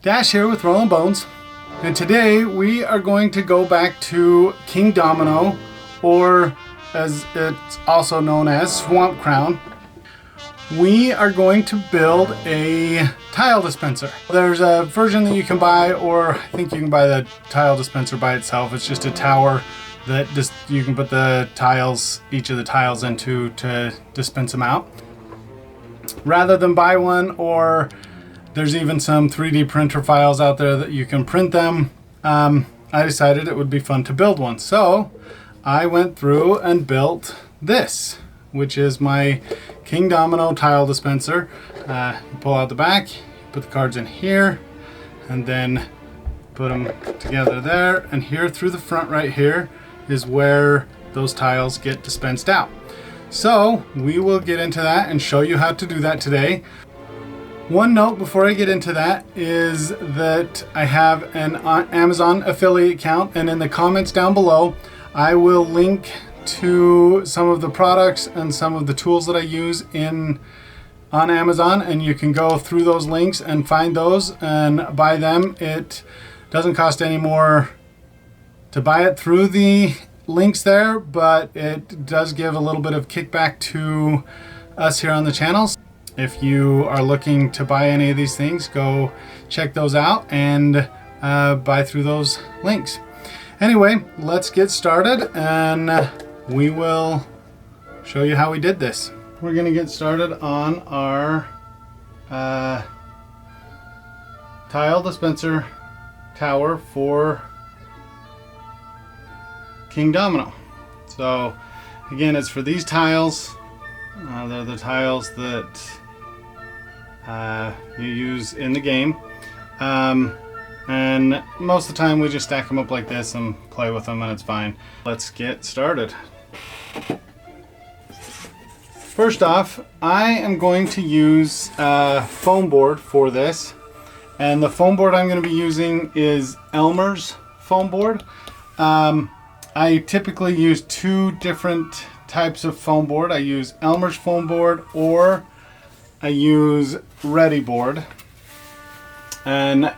Dash here with Rolling Bones, and today we are going to go back to Kingdomino, or as it's also known as Swamp Crown. We are going to build a tile dispenser. There's a version that you can buy, or I think you can buy the tile dispenser by itself. It's just a tower that just you can put the tiles, each of the tiles into to dispense them out. Rather than buy one, or there's even some 3D printer files out there that you can print them. I decided it would be fun to build one. So I went through and built this, which is my Kingdomino tile dispenser. You pull out the back, put the cards in here, and then put them together there. And here through the front right here is where those tiles get dispensed out. So we will get into that and show you how to do that today. One note before I get into that is that I have an Amazon affiliate account, and in the comments down below I will link to some of the products and some of the tools that I use on Amazon, and you can go through those links and find those and buy them. It doesn't cost any more to buy it through the links there, but it does give a little bit of kickback to us here on the channel. If you are looking to buy any of these things, go check those out and buy through those links. Anyway, let's get started and we will show you how we did this. We're going to get started on our tile dispenser tower for Kingdomino. So again, it's for these tiles. They're the tiles that you use in the game, and most of the time we just stack them up like this and play with them and it's fine. Let's get started. First off, I am going to use a foam board for this, and the foam board I'm going to be using is Elmer's foam board. I typically use two different types of foam board. I use Elmer's foam board, or I use Ready board, and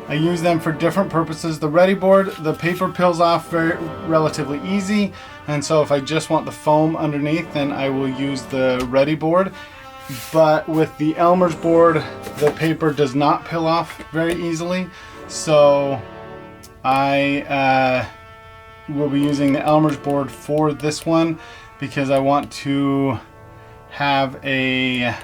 I use them for different purposes. The Ready board, the paper peels off relatively easy, and so if I just want the foam underneath, then I will use the Ready board. But with the Elmer's board, the paper does not peel off very easily, so I will be using the Elmer's board for this one, because I want to have a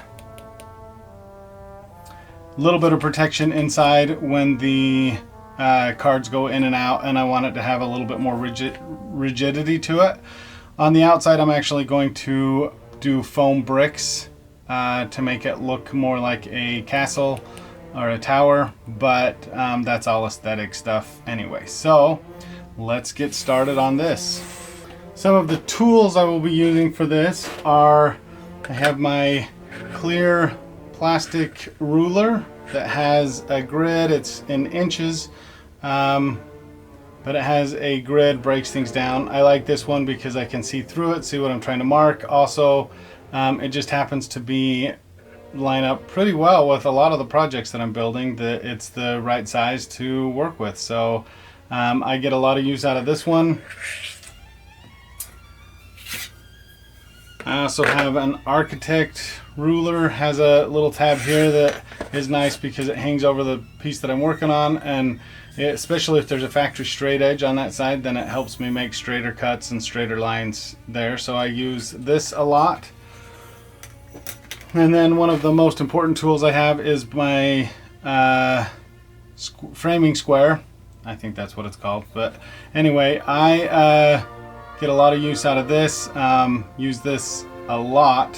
little bit of protection inside when the cards go in and out, and I want it to have a little bit more rigidity to it. On the outside, I'm actually going to do foam bricks to make it look more like a castle or a tower, but that's all aesthetic stuff anyway. So let's get started on this. Some of the tools I will be using for this are, I have my clear plastic ruler that has a grid. It's in inches, but it has a grid, breaks things down. I like this one because I can see through it, see what I'm trying to mark. Also, it just happens to line up pretty well with a lot of the projects that I'm building. It's the right size to work with, so I get a lot of use out of this one. I also have an architect ruler, has a little tab here that is nice because it hangs over the piece that I'm working on, and especially if there's a factory straight edge on that side, then it helps me make straighter cuts and straighter lines there. So I use this a lot. And then one of the most important tools I have is my framing square. I think that's what it's called, but anyway, I get a lot of use out of this. Use this a lot.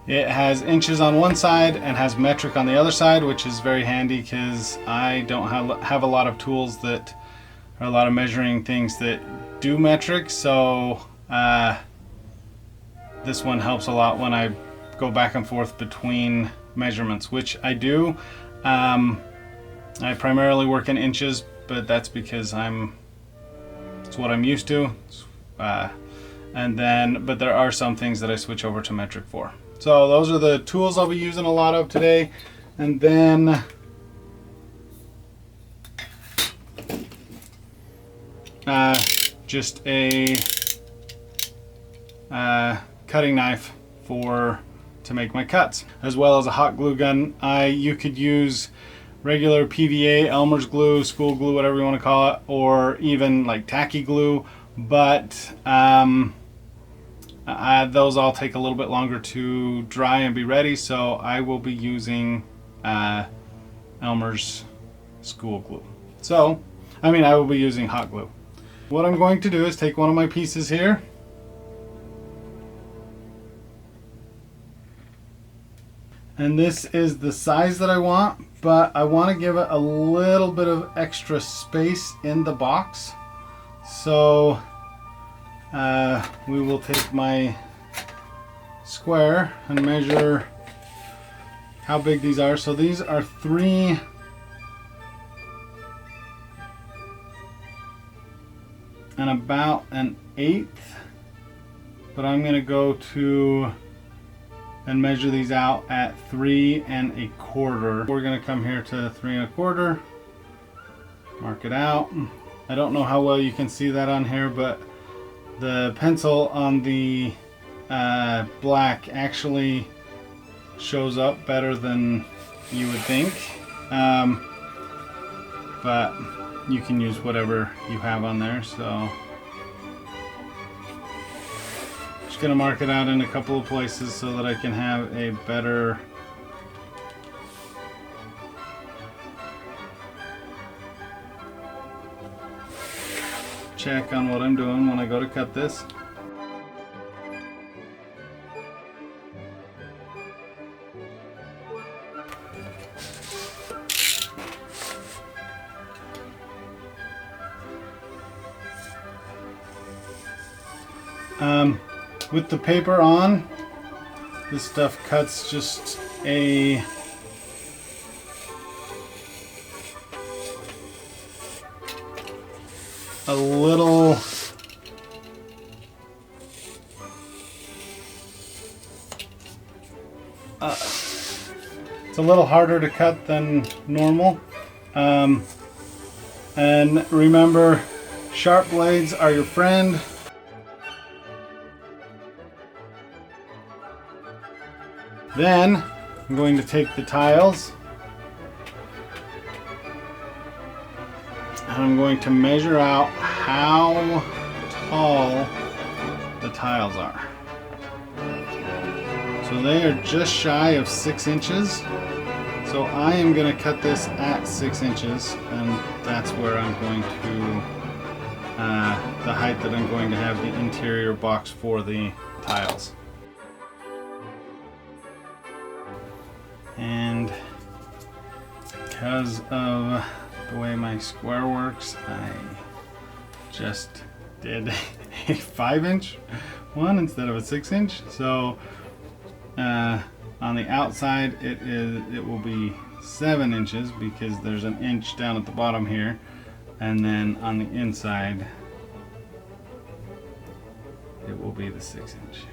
It has inches on one side and has metric on the other side, which is very handy because I don't have a lot of tools that are a lot of measuring things that do metric. So this one helps a lot when I go back and forth between measurements, which I do. I primarily work in inches, but that's because it's what I'm used to. But there are some things that I switch over to metric for. So those are the tools I'll be using a lot of today. And then just a cutting knife to make my cuts, as well as a hot glue gun. You could use regular PVA, Elmer's glue, school glue, whatever you want to call it, or even like tacky glue, but those all take a little bit longer to dry and be ready, so I will be using Elmer's school glue. I will be using hot glue. What I'm going to do is take one of my pieces here, and this is the size that I want, but I want to give it a little bit of extra space in the box. So we will take my square and measure how big these are. So these are 3 and about 1/8, but I'm going to go to and measure these out at 3 1/4. We're going to come here to 3 1/4, mark it out. I don't know how well you can see that on here, but the pencil on the black actually shows up better than you would think, but you can use whatever you have on there. So just gonna mark it out in a couple of places so that I can have a better check on what I'm doing when I go to cut this. With the paper on, this stuff cuts just a little it's a little harder to cut than normal, and remember, sharp blades are your friend. Then I'm going to take the tiles and I'm going to measure out how tall the tiles are. So they are just shy of 6 inches. So I am going to cut this at 6 inches, and that's where I'm going to, the height that I'm going to have the interior box for the tiles. And because of the way my square works, I just did a 5-inch one instead of a 6-inch. So on the outside it will be 7 inches because there's an inch down at the bottom here, and then on the inside it will be the 6-inch.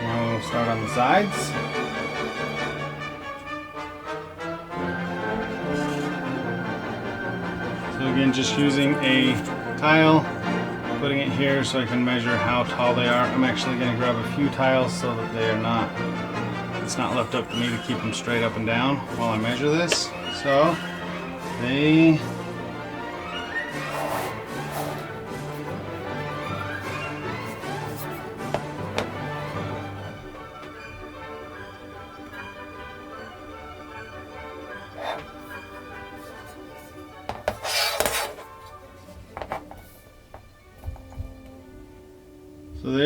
Now we'll start on the sides. So again, just using a tile, putting it here so I can measure how tall they are. I'm actually going to grab a few tiles so that they are not, it's not left up to me to keep them straight up and down while I measure this. So they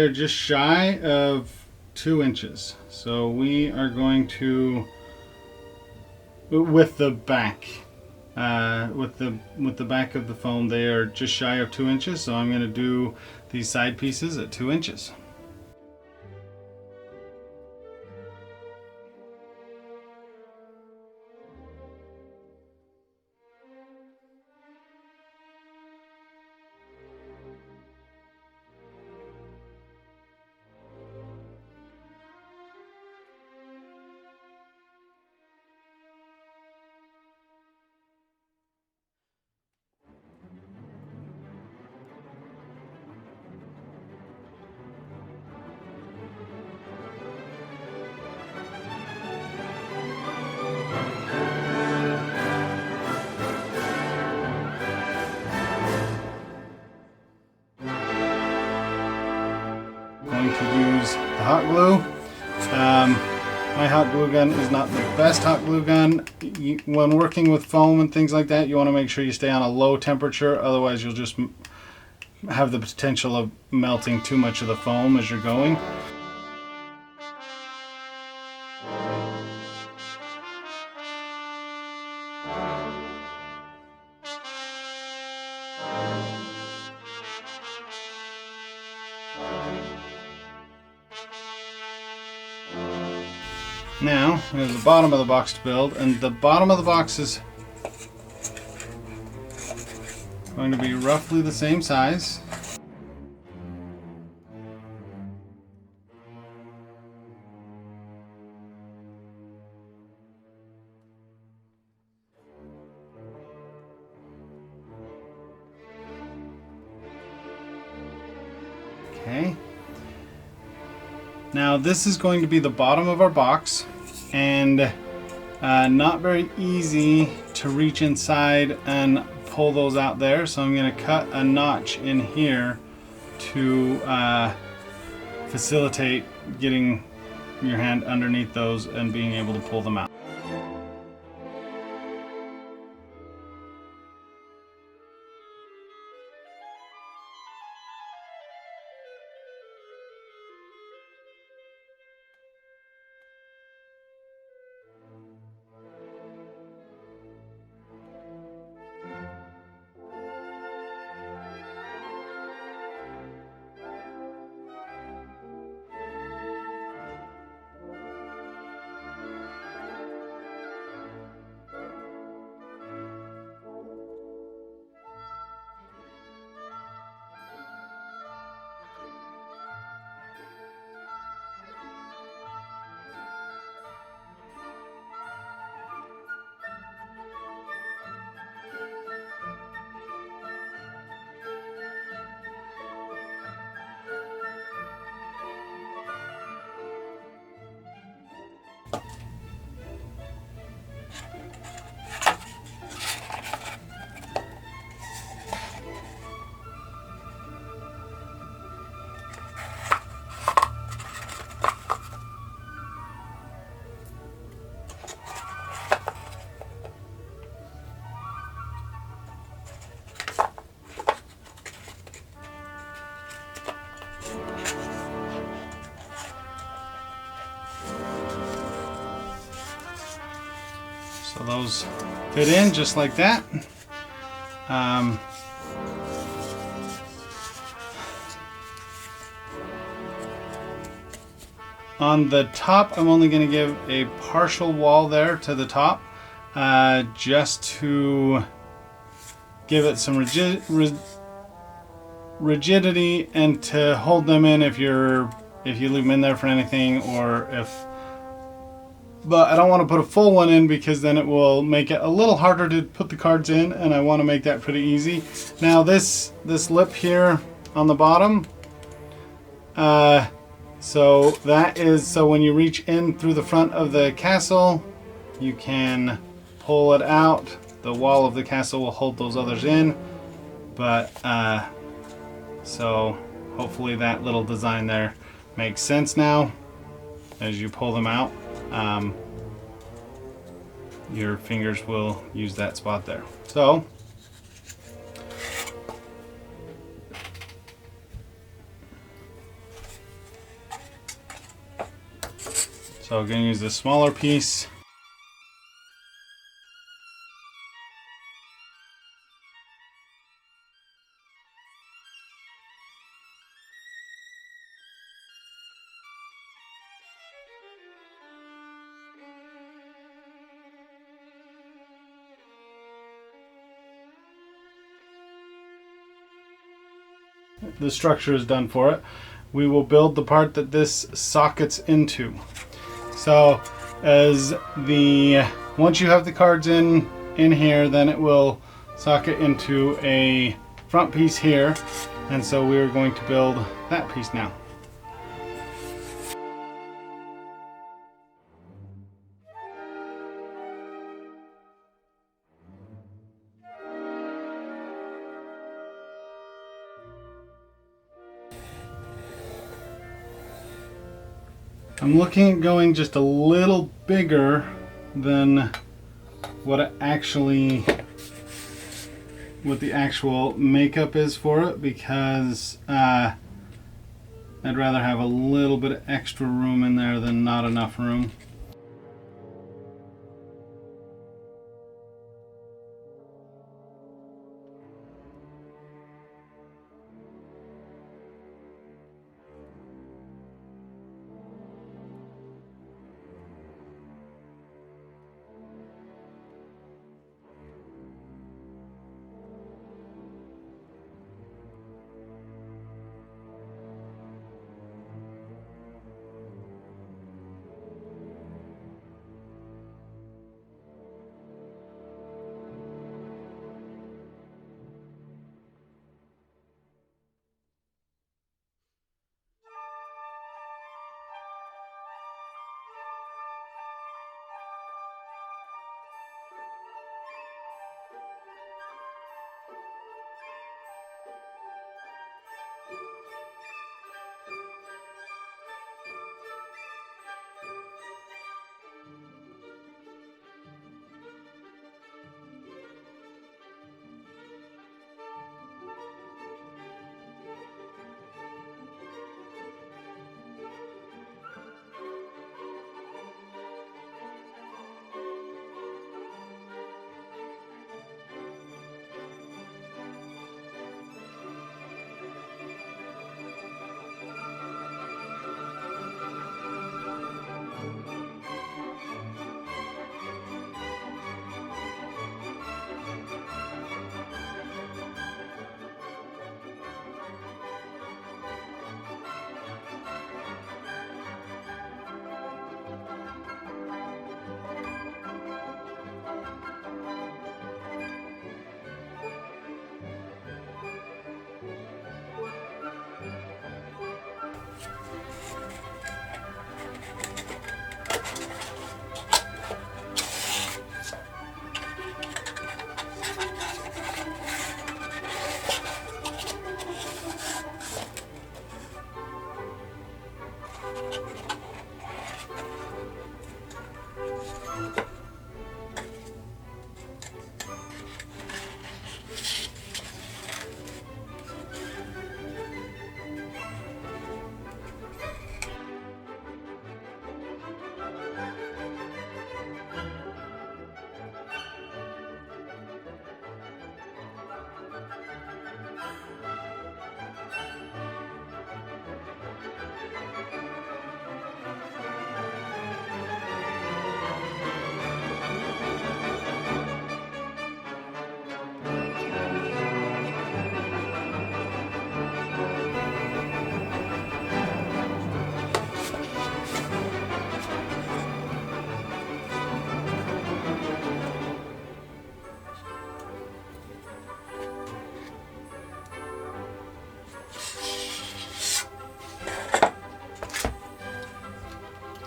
they're just shy of 2 inches. So we are going to, with the back, with the back of the foam, they are just shy of 2 inches. So I'm going to do these side pieces at 2 inches. to use the hot glue. My hot glue gun is not the best hot glue gun. When working with foam and things like that, you want to make sure you stay on a low temperature, otherwise you'll just have the potential of melting too much of the foam as you're going. Now, there's the bottom of the box to build, and the bottom of the box is going to be roughly the same size. Okay. Now this is going to be the bottom of our box, and not very easy to reach inside and pull those out there, so I'm going to cut a notch in here to facilitate getting your hand underneath those and being able to pull them out. So those fit in just like that. On the top, I'm only going to give a partial wall there to the top, just to give it some rigidity and to hold them in if you leave them in there for anything, or if. But I don't want to put a full one in because then it will make it a little harder to put the cards in, and I want to make that pretty easy. Now this lip here on the bottom, so when you reach in through the front of the castle, you can pull it out. The wall of the castle will hold those others in, but so hopefully that little design there makes sense now as you pull them out. Your fingers will use that spot there. So I'm going to use the smaller piece. The structure is done for it. We will build the part that this sockets into. So once you have the cards in here, then it will socket into a front piece here, and so we're going to build that piece now. I'm looking at going just a little bigger than what the actual makeup is for it, because I'd rather have a little bit of extra room in there than not enough room.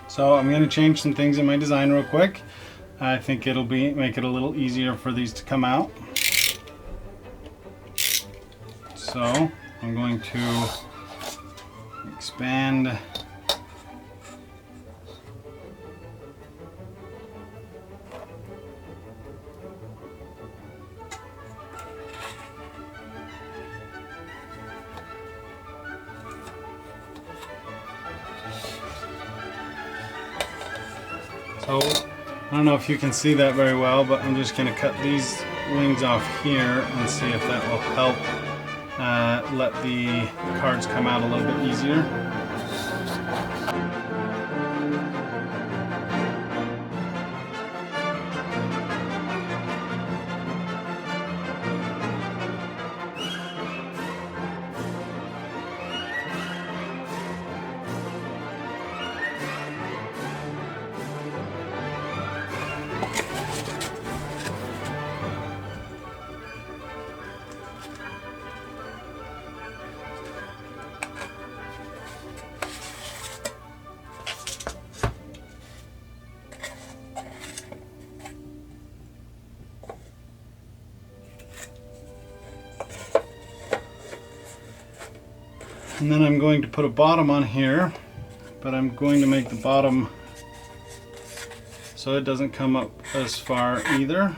So I'm going to change some things in my design real quick. I think it'll make it a little easier for these to come out. So I'm going to expand So, I don't know if you can see that very well, but I'm just going to cut these wings off here and see if that will help let the cards come out a little bit easier. And then I'm going to put a bottom on here but I'm going to make the bottom so it doesn't come up as far either.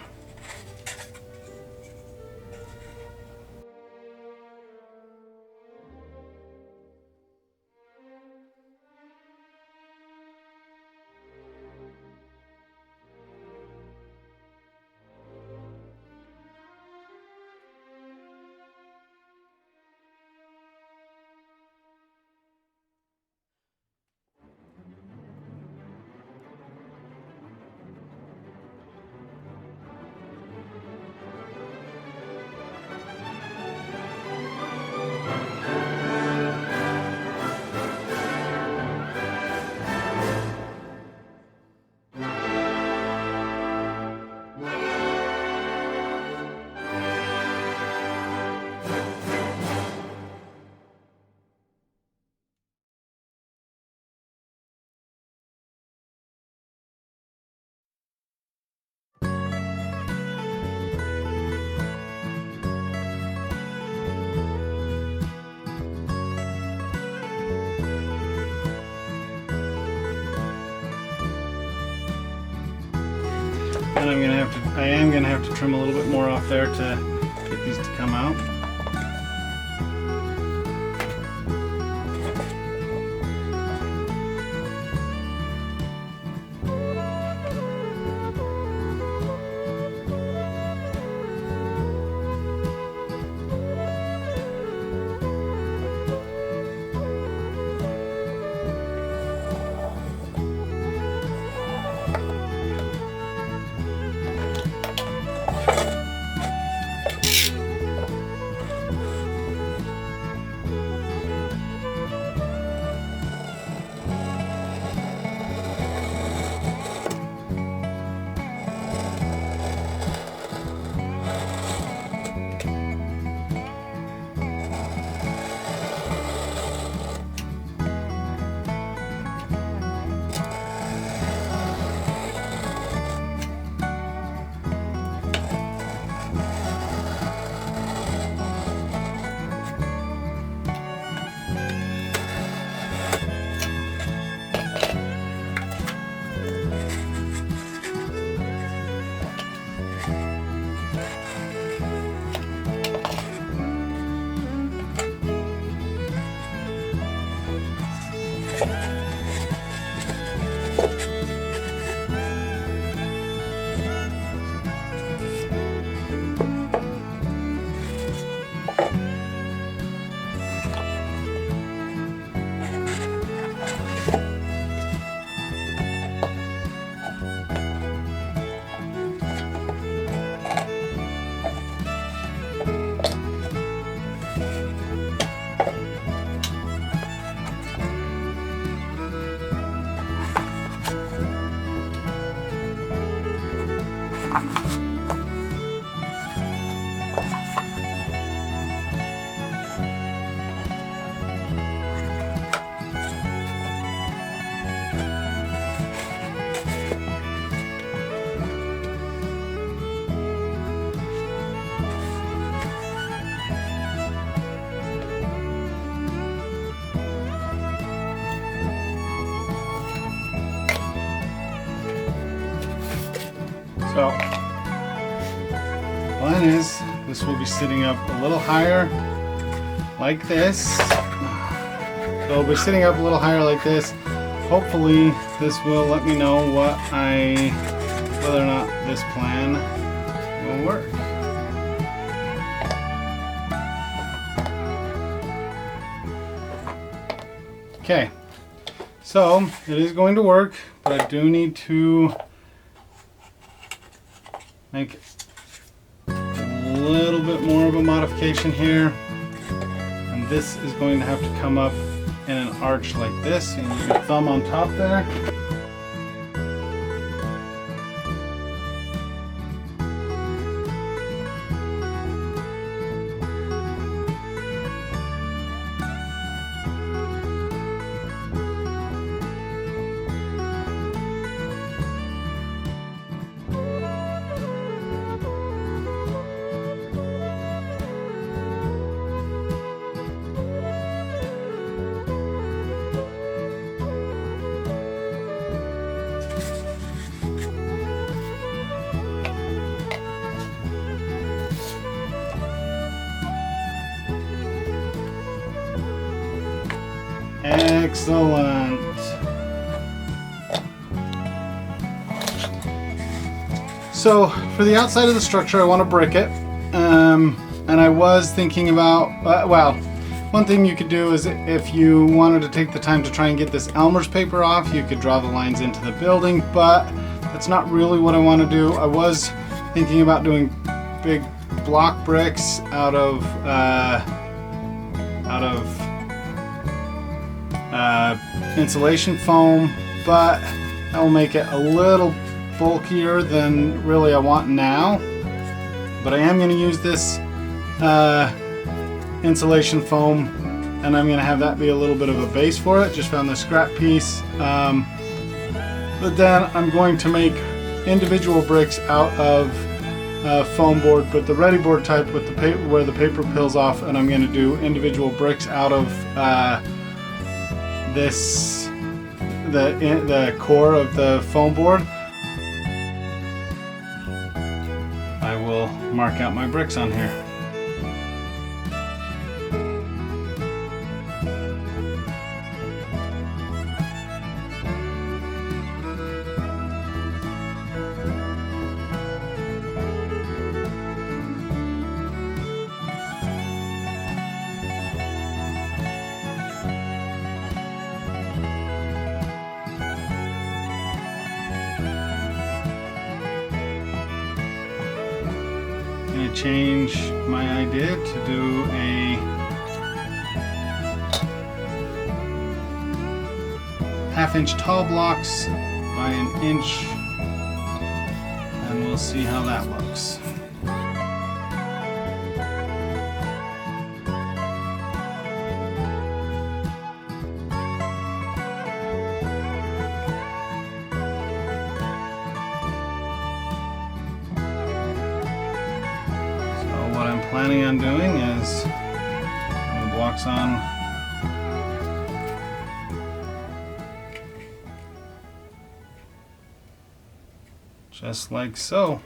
And I am gonna have to trim a little bit more off there to get these to come out. So, plan is this will be sitting up a little higher like this. So it'll be sitting up a little higher like this. Hopefully this will let me know whether or not this plan will work. Okay, so it is going to work, but I do need to make a little bit more of a modification here, and this is going to have to come up in an arch like this, and you your thumb on top there. Excellent. So for the outside of the structure, I want to brick it. And I was thinking about, well, one thing you could do is if you wanted to take the time to try and get this Elmer's paper off, you could draw the lines into the building, but that's not really what I want to do. I was thinking about doing big block bricks out of insulation foam, but that will make it a little bulkier than really I want now. But I am going to use this insulation foam, and I'm going to have that be a little bit of a base for it. Just found this scrap piece, but then I'm going to make individual bricks out of foam board, but the ready board type with the paper where the paper peels off, and I'm going to do individual bricks out of the core of the foam board. I will mark out my bricks on here. Change my idea to do a half-inch tall blocks by an inch, and we'll see how that looks. What I'm planning on doing is putting the blocks on just like so.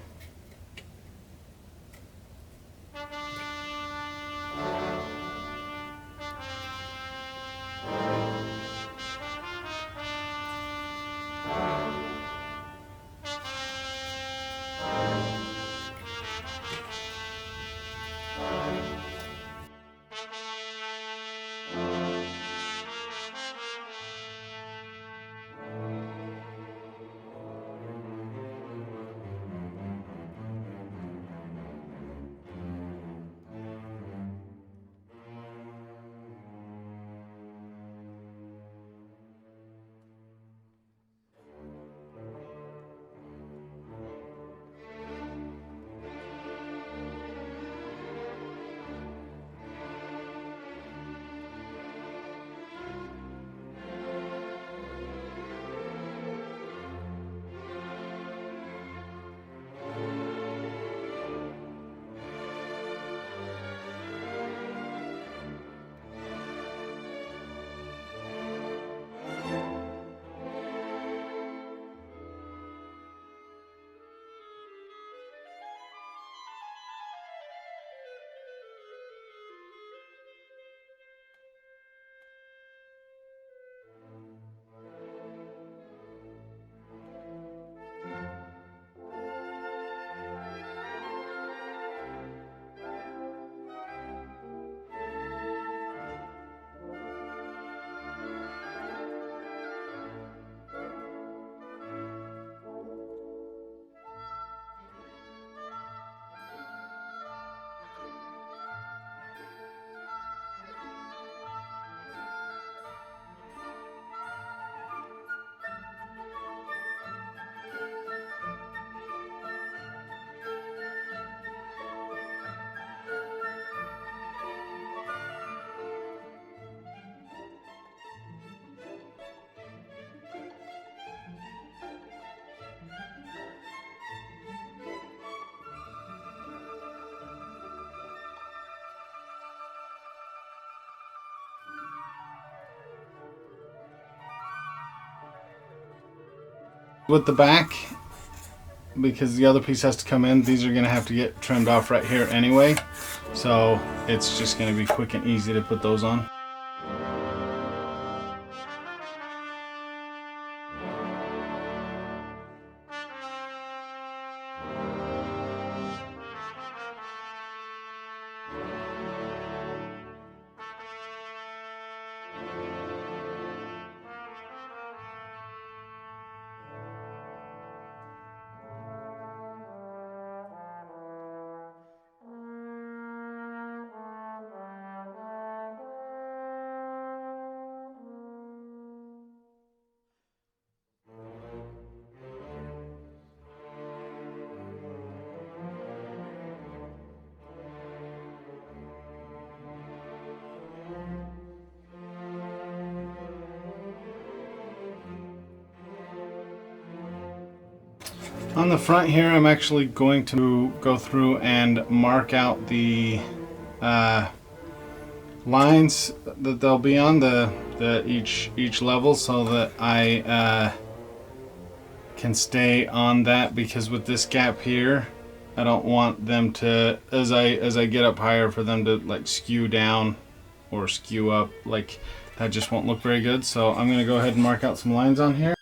With the back, because the other piece has to come in, these are going to have to get trimmed off right here anyway, so it's just going to be quick and easy to put those on. On the front here, I'm actually going to go through and mark out the lines that they'll be on each level, so that I can stay on that, because with this gap here, I don't want them to, as I get up higher, for them to like skew down or skew up. Like, that just won't look very good. So I'm going to go ahead and mark out some lines on here.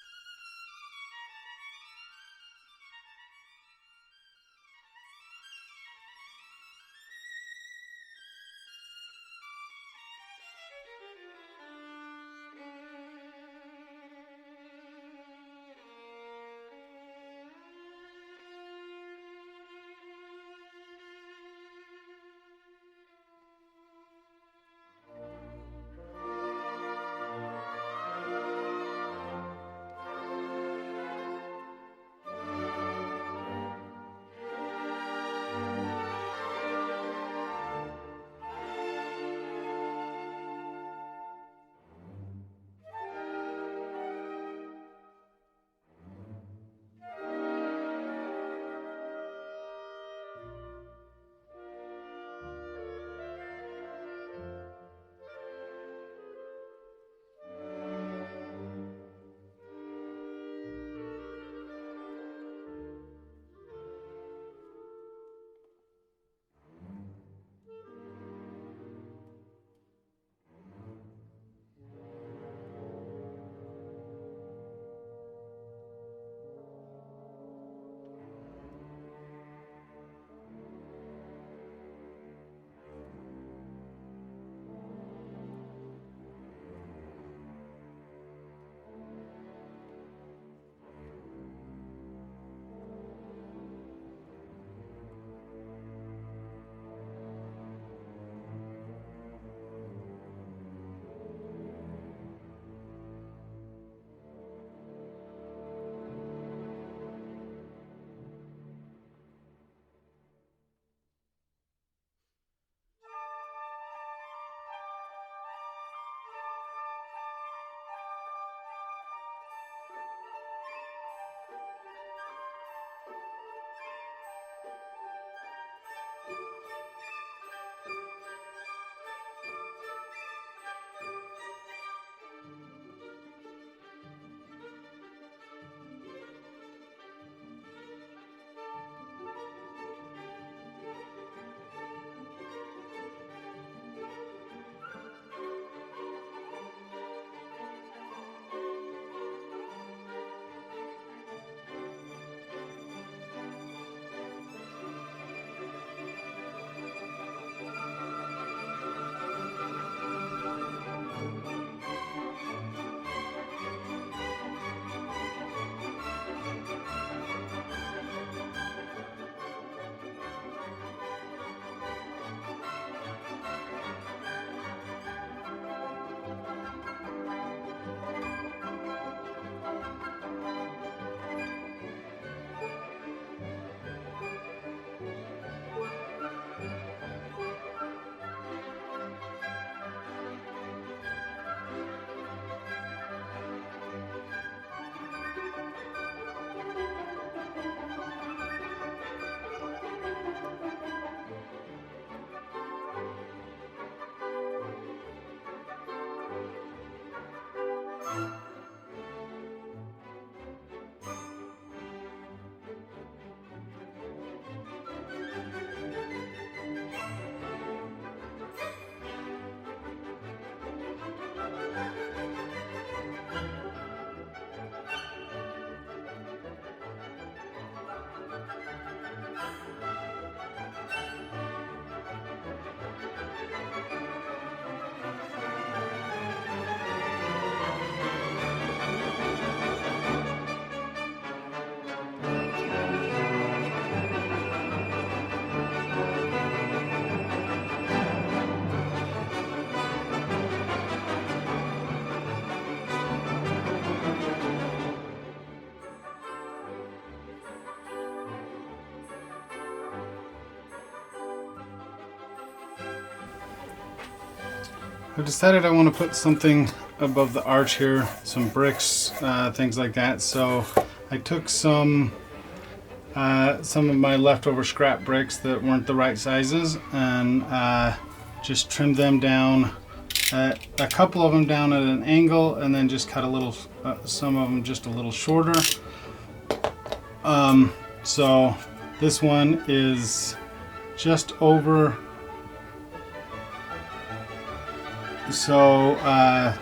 I've decided I want to put something above the arch here, some bricks, things like that. So I took some some of my leftover scrap bricks that weren't the right sizes, and just trimmed them down, a couple of them down at an angle, and then just cut a little, some of them just a little shorter. So this one is just over. So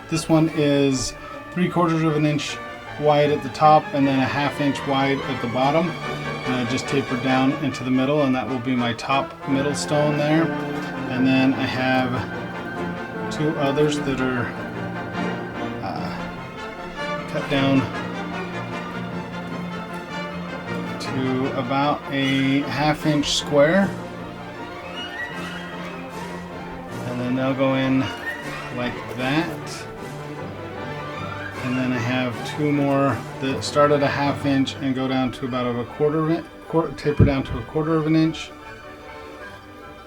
this one is 3/4 of an inch wide at the top and then a 1/2 inch wide at the bottom. And I just tapered down into the middle, and that will be my top middle stone there. And then I have 2 others that are cut down to about a 1/2 inch square. And then they'll go in like that. And then I have 2 more that start at a 1/2 inch and go down to about a taper down to a 1/4 of an inch.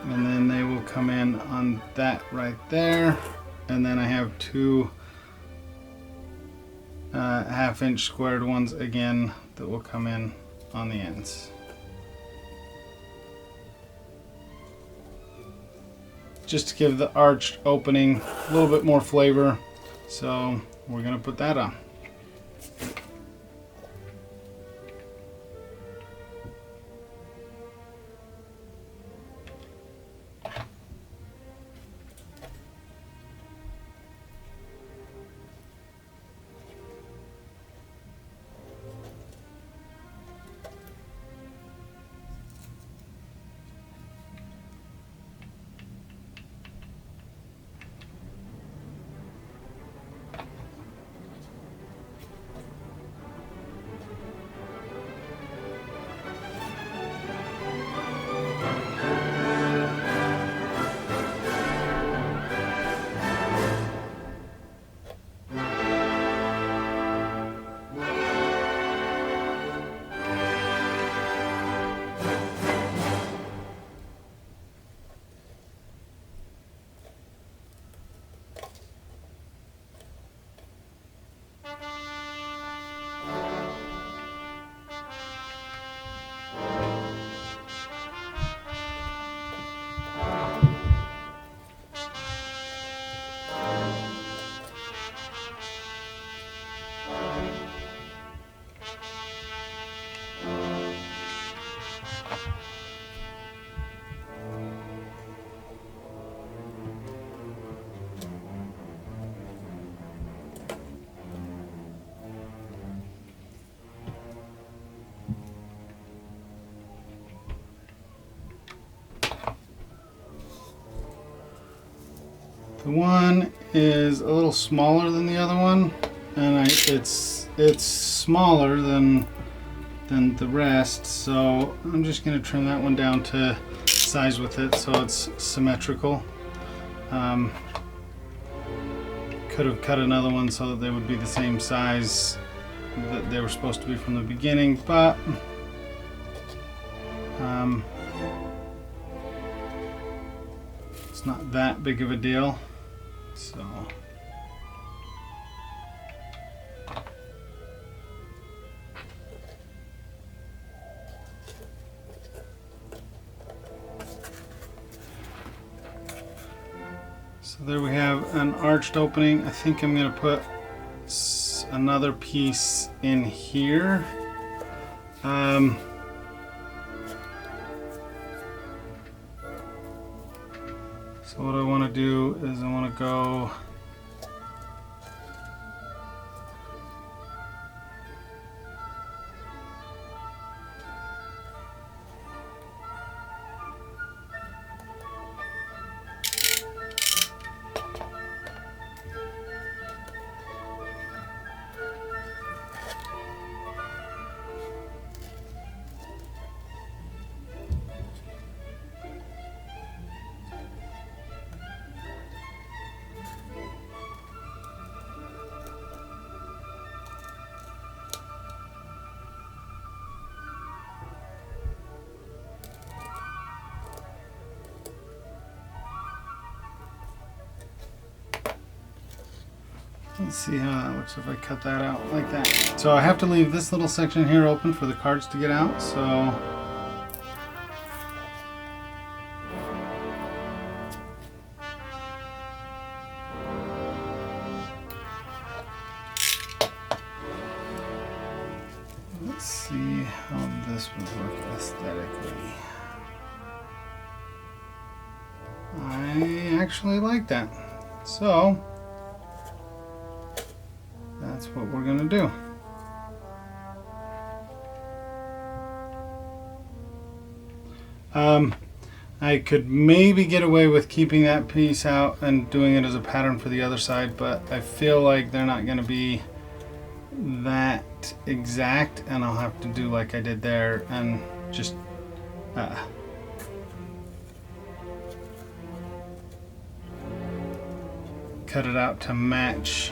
And then they will come in on that right there. And then I have 2 1/2 inch squared ones again that will come in on the ends. Just to give the arched opening a little bit more flavor. So we're gonna put that on. The one is a little smaller than the other one, and it's smaller than the rest, so I'm just going to trim that one down to size with it so it's symmetrical. Could have cut another one so that they would be the same size that they were supposed to be from the beginning, but it's not that big of a deal. So there we have an arched opening. I think I'm going to put another piece in here. So what I want to do is I want to go Let's see how that looks if I cut that out like that. So I have to leave this little section here open for the cards to get out. So let's see how this would work aesthetically. I actually like that. So that's what we're going to do. I could maybe get away with keeping that piece out and doing it as a pattern for the other side, but I feel like they're not going to be that exact, and I'll have to do like I did there and just cut it out to match.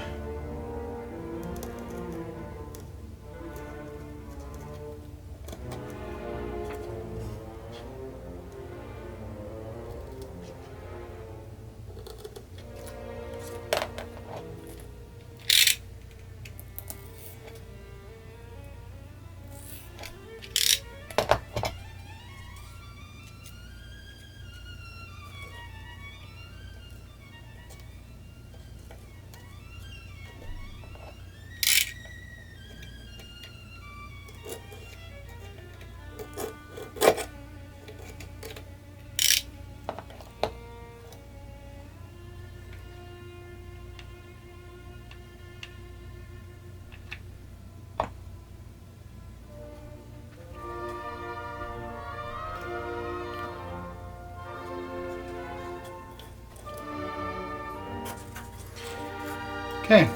Okay,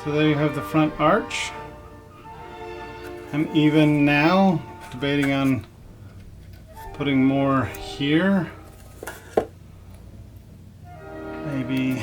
so there you have the front arch. I'm even now debating on putting more here. Maybe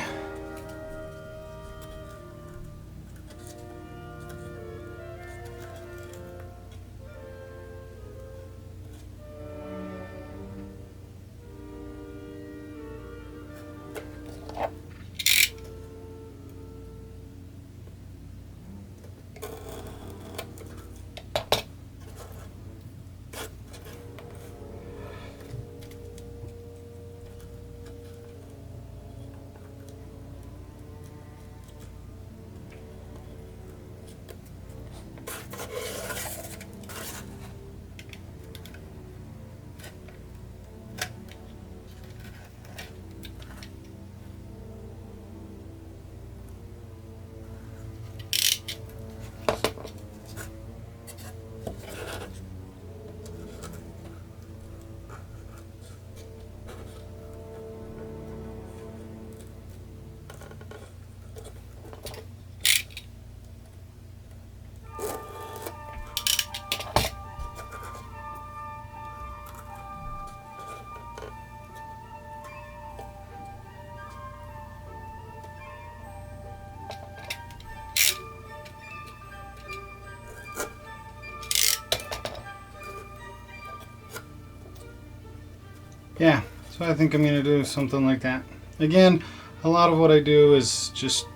yeah, so I think I'm going to do something like that. Again, a lot of what I do is just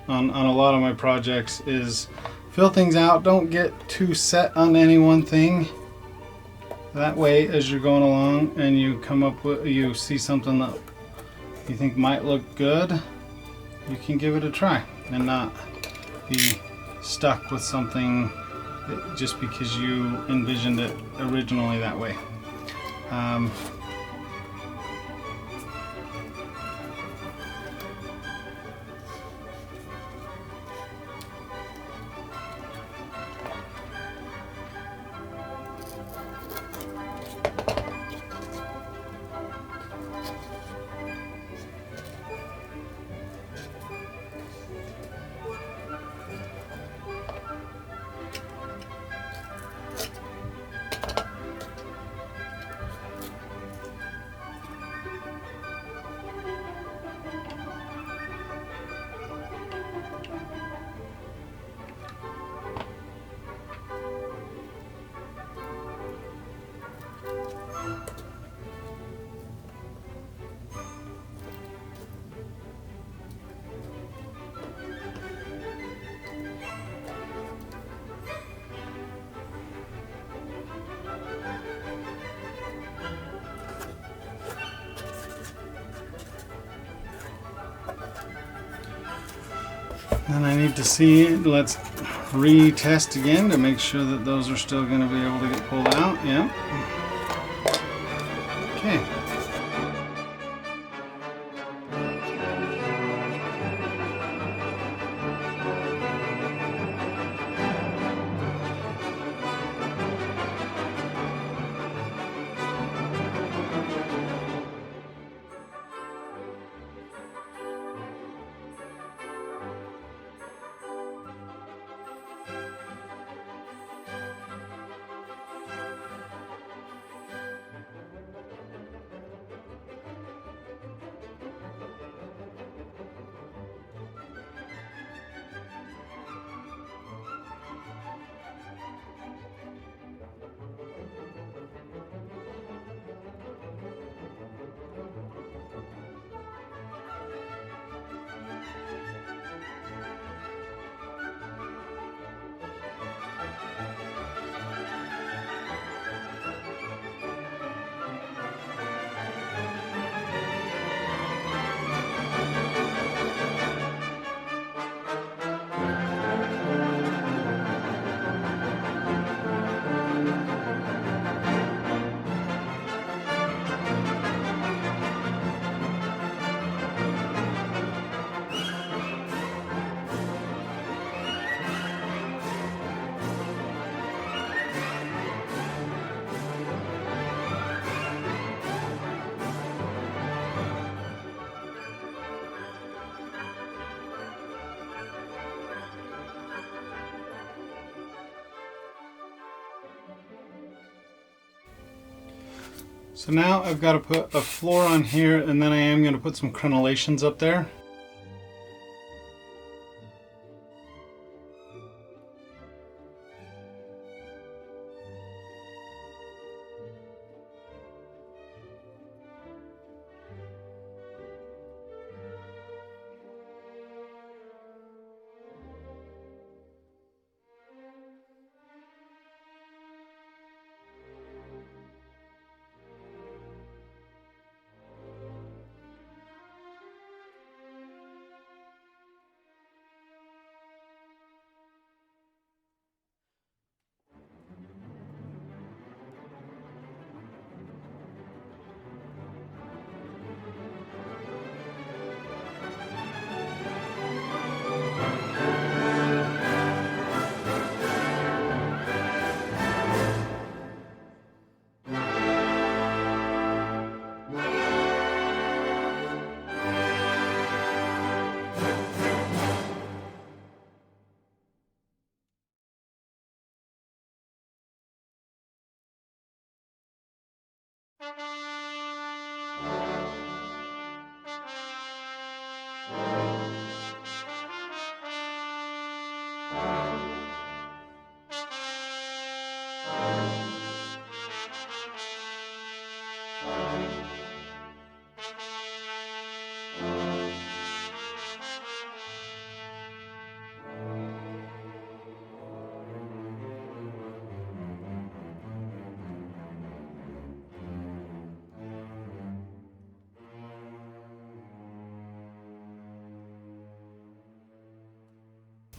on a lot of my projects is fill things out. Don't get too set on any one thing. That way, as you're going along and you come up with, you see something that you think might look good, you can give it a try and not be stuck with something just because you envisioned it originally that way. And I need to see, let's retest again to make sure that those are still going to be able to get pulled out. Yeah. Okay. So now I've got to put a floor on here, and then I am going to put some crenellations up there.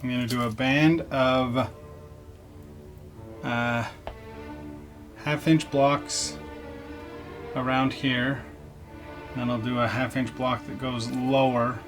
I'm going to do a band of half-inch blocks around here. Then I'll do a half-inch block that goes lower.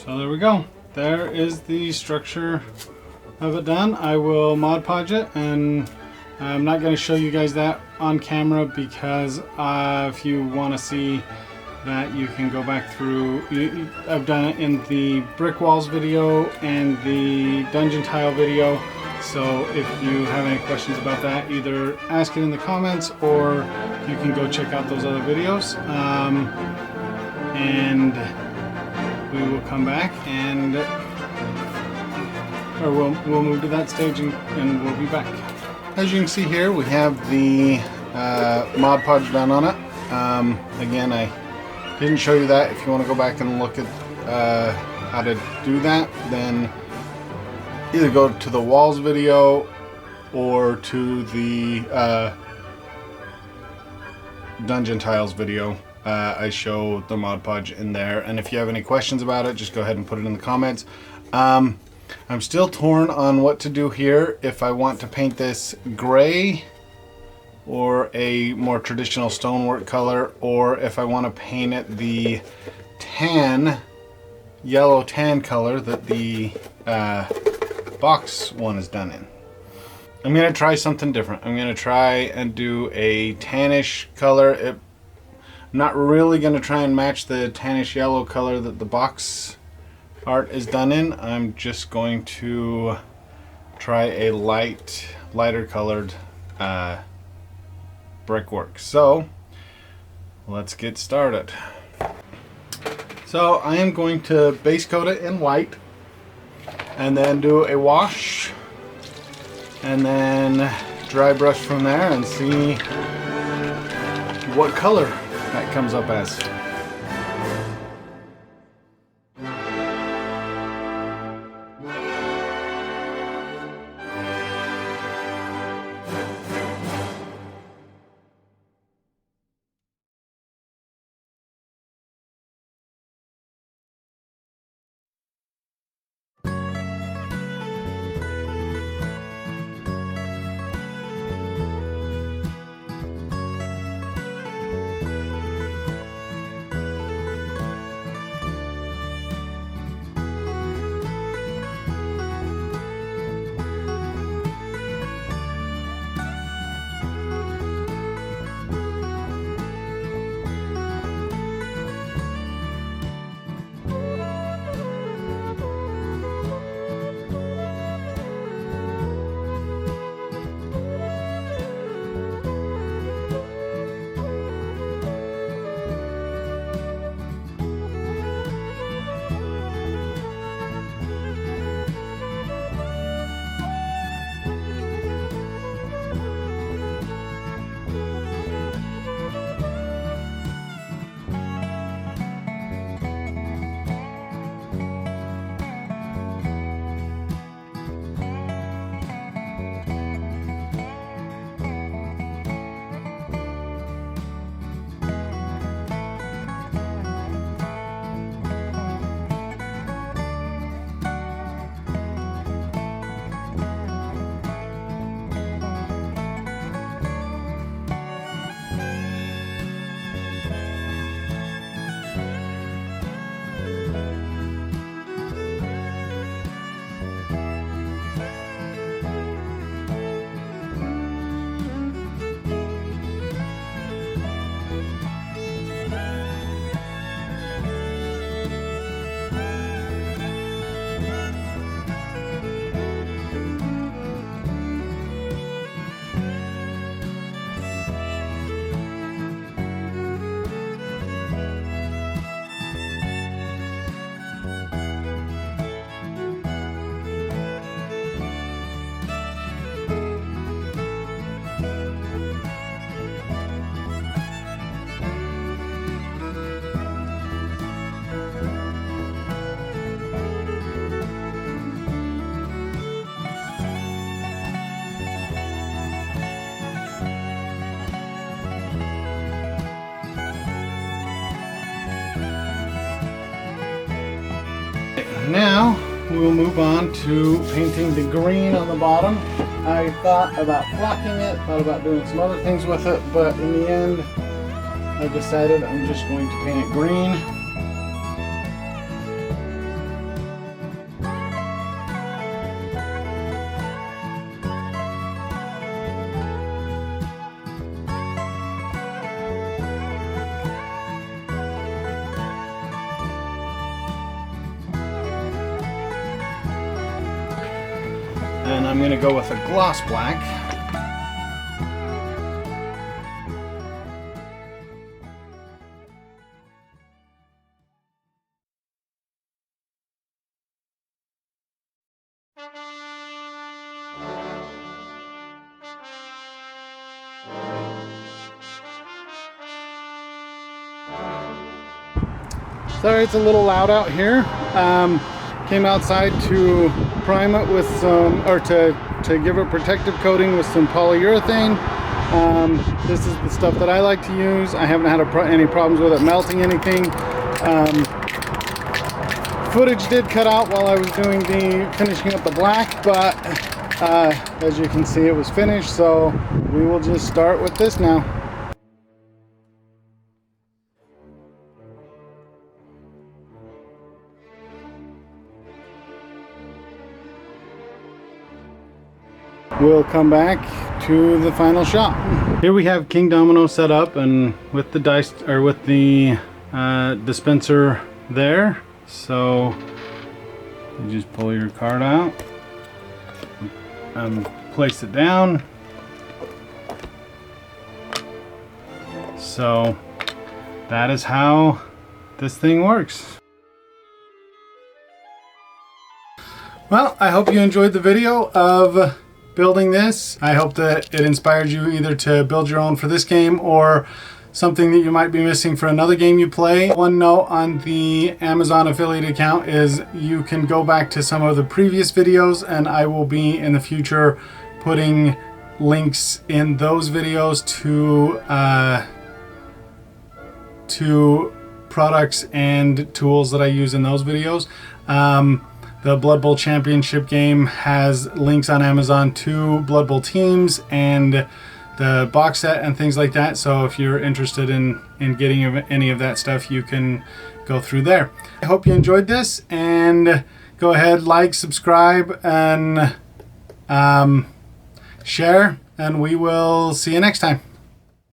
So there we go. There is the structure of it done. I will Mod Podge it, and I'm not going to show you guys that on camera because if you want to see that, you can go back through. I've done it in the brick walls video and the dungeon tile video. So if you have any questions about that, either ask it in the comments or you can go check out those other videos. And we will come back and we'll move to that stage and we'll be back. As you can see here, we have the Mod Podge done on it. Again, I didn't show you that. If you want to go back and look at how to do that, then either go to the walls video or to the dungeon tiles video. I show the Mod Podge in there, and if you have any questions about it, just go ahead and put it in the comments. I'm still torn on what to do here, if I want to paint this gray or a more traditional stonework color, or if I want to paint it the yellow tan color that the box one is done in. I'm going to try something different. I'm going to try and do a tannish color. I'm not really going to try and match the tannish yellow color that the box art is done in. I'm just going to try a lighter colored brickwork. So let's get started. So I am going to base coat it in white and then do a wash and then dry brush from there and see what color that comes up as. Now we'll move on to painting the green on the bottom. I thought about flocking it, thought about doing some other things with it, but in the end I decided I'm just going to paint it green. and I'm going to go with a gloss black. Sorry, it's a little loud out here. Came outside to prime it with some, or to give it protective coating with some polyurethane. This is the stuff that I like to use. I haven't had any problems with it melting anything. Footage did cut out while I was doing the finishing up the black, but as you can see, it was finished, so we will just start with this now. We'll come back to the final shot. Here we have Kingdomino set up, and with the dice, or with the dispenser there. So you just pull your card out, place it down. So that is how this thing works. Well, I hope you enjoyed the video of building this. I hope that it inspired you either to build your own for this game or something that you might be missing for another game you play. One note on the Amazon affiliate account is you can go back to some of the previous videos, and I will be in the future putting links in those videos to products and tools that I use in those videos. The Blood Bowl Championship game has links on Amazon to Blood Bowl teams and the box set and things like that. So if you're interested in getting any of that stuff, you can go through there. I hope you enjoyed this, and go ahead, like, subscribe, and share, and we will see you next time.